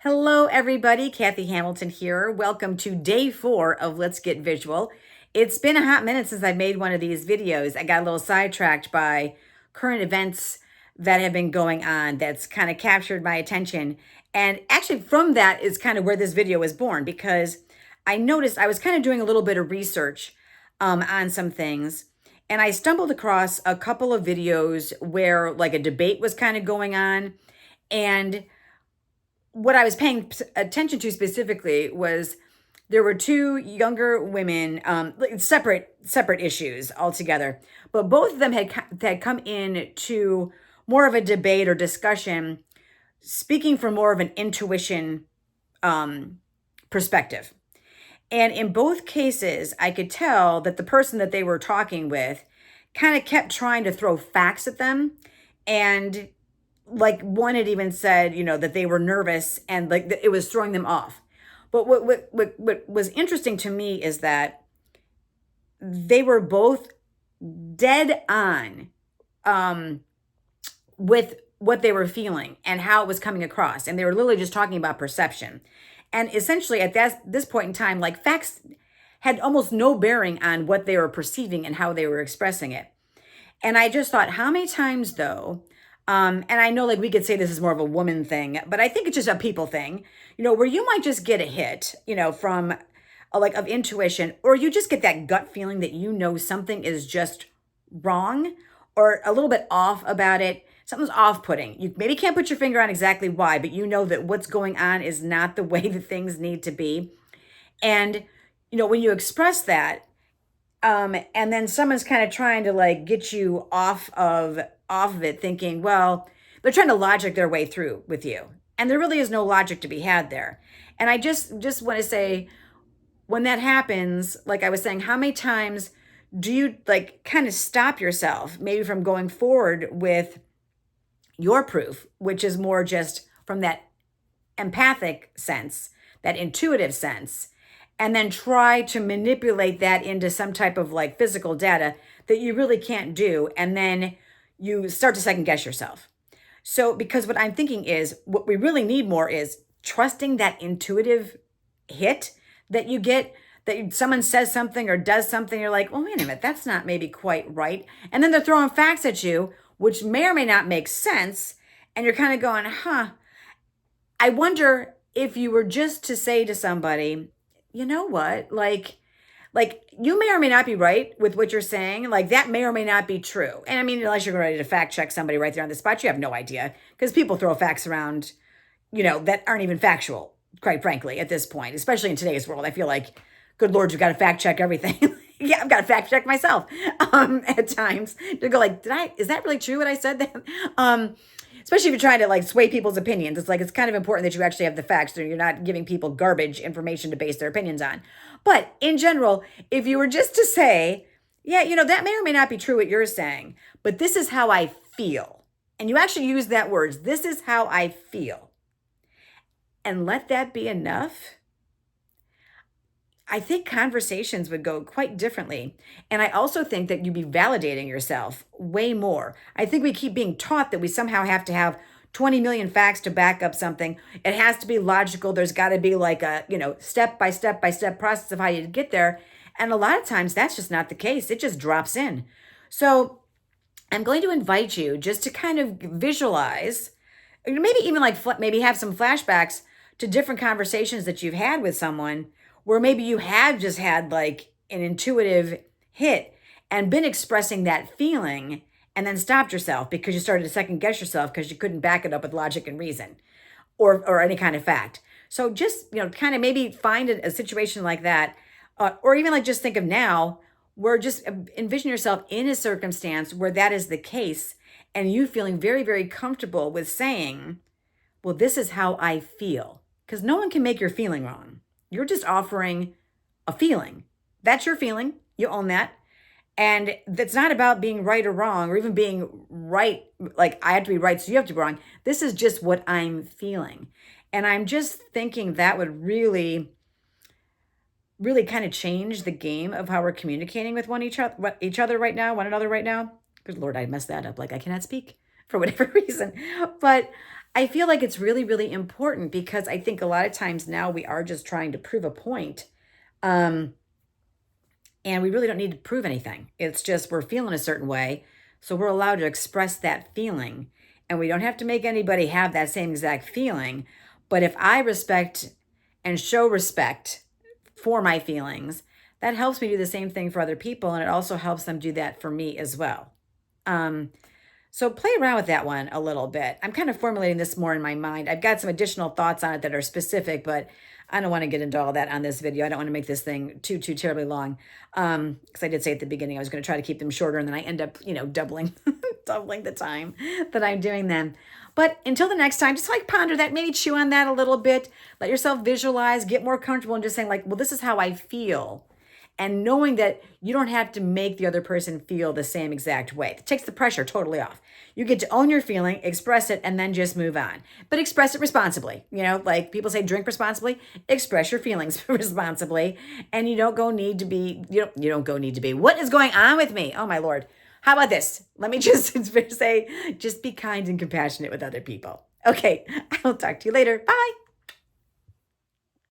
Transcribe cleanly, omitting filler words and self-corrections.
Hello, everybody. Kathy Hamilton here. Welcome to day 4 of Let's Get Visual. It's been a hot minute since I made one of these videos. I got a little sidetracked by current events that have been going on that's kind of captured my attention. And actually from that is kind of where this video was born, because I noticed I was kind of doing a little bit of research on some things. And I stumbled across a couple of videos where like a debate was kind of going on. And what I was paying attention to specifically was there were two younger women, separate issues altogether, but both of them had come in to more of a debate or discussion, speaking from more of an intuition perspective. And in both cases, I could tell that the person that they were talking with kind of kept trying to throw facts at them, and like one had even said, that they were nervous and like it was throwing them off. But what was interesting to me is that they were both dead on with what they were feeling and how it was coming across. And they were literally just talking about perception. And essentially at this point in time, like facts had almost no bearing on what they were perceiving and how they were expressing it. And I just thought, how many times though, and I know like we could say this is more of a woman thing, but I think it's just a people thing, where you might just get a hit, from like of intuition, or you just get that gut feeling that something is just wrong or a little bit off about it. Something's off-putting. You maybe can't put your finger on exactly why, but you know that what's going on is not the way that things need to be. And, when you express that, and then someone's kind of trying to like get you off of it, thinking, well, they're trying to logic their way through with you. And there really is no logic to be had there. And I just want to say, when that happens, like I was saying, how many times do you like kind of stop yourself maybe from going forward with your proof, which is more just from that empathic sense, that intuitive sense, and then try to manipulate that into some type of like physical data that you really can't do. And then you start to second guess yourself. So, because what I'm thinking is what we really need more is trusting that intuitive hit that you get, that someone says something or does something. You're like, well, wait a minute, that's not maybe quite right. And then they're throwing facts at you, which may or may not make sense. And you're kind of going, I wonder if you were just to say to somebody, you know what, like you may or may not be right with what you're saying. Like that may or may not be true. And I mean, unless you're ready to fact check somebody right there on the spot, you have no idea, because people throw facts around, that aren't even factual, quite frankly, at this point, especially in today's world. I feel like, good Lord, you've got to fact check everything. Yeah, I've got to fact check myself at times to go like, is that really true what I said then? Especially if you're trying to like sway people's opinions. It's like, it's kind of important that you actually have the facts, so you're not giving people garbage information to base their opinions on. But in general, if you were just to say, yeah, that may or may not be true what you're saying, but this is how I feel. And you actually use that words, this is how I feel. And let that be enough. I think conversations would go quite differently. And I also think that you'd be validating yourself way more. I think we keep being taught that we somehow have to have 20 million facts to back up something. It has to be logical. There's got to be like a, step by step process of how you get there. And a lot of times that's just not the case. It just drops in. So I'm going to invite you just to kind of visualize, maybe even like maybe have some flashbacks to different conversations that you've had with someone, where maybe you have just had like an intuitive hit and been expressing that feeling, and then stopped yourself because you started to second guess yourself because you couldn't back it up with logic and reason or any kind of fact. So just, kind of maybe find a situation like that, or even like just think of now where just envision yourself in a circumstance where that is the case, and you feeling very, very comfortable with saying, well, this is how I feel, because no one can make your feeling wrong. You're just offering a feeling. That's your feeling. You own that. And that's not about being right or wrong, or even being right. Like I have to be right, so you have to be wrong. This is just what I'm feeling. And I'm just thinking that would really, really kind of change the game of how we're communicating with one another right now. Good Lord, I messed that up. Like I cannot speak for whatever reason. But I feel like it's really, really important because I think a lot of times now we are just trying to prove a point. Um, and we really don't need to prove anything. It's just we're feeling a certain way. So we're allowed to express that feeling. And we don't have to make anybody have that same exact feeling. But if I respect and show respect for my feelings, that helps me do the same thing for other people. And it also helps them do that for me as well. Um, so play around with that one a little bit. I'm kind of formulating this more in my mind. I've got some additional thoughts on it that are specific, but I don't want to get into all that on this video. I don't want to make this thing too terribly long. Because I did say at the beginning I was going to try to keep them shorter, and then I end up, doubling doubling the time that I'm doing them. But until the next time, just like ponder that, maybe chew on that a little bit. Let yourself visualize, get more comfortable, and just saying like, well, this is how I feel. And knowing that you don't have to make the other person feel the same exact way. It takes the pressure totally off. You get to own your feeling, express it, and then just move on. But express it responsibly. Like people say, drink responsibly. Express your feelings responsibly. And you don't go need to be, you don't go need to be. What is going on with me? Oh my Lord. How about this? Let me just say, just be kind and compassionate with other people. Okay, I'll talk to you later. Bye.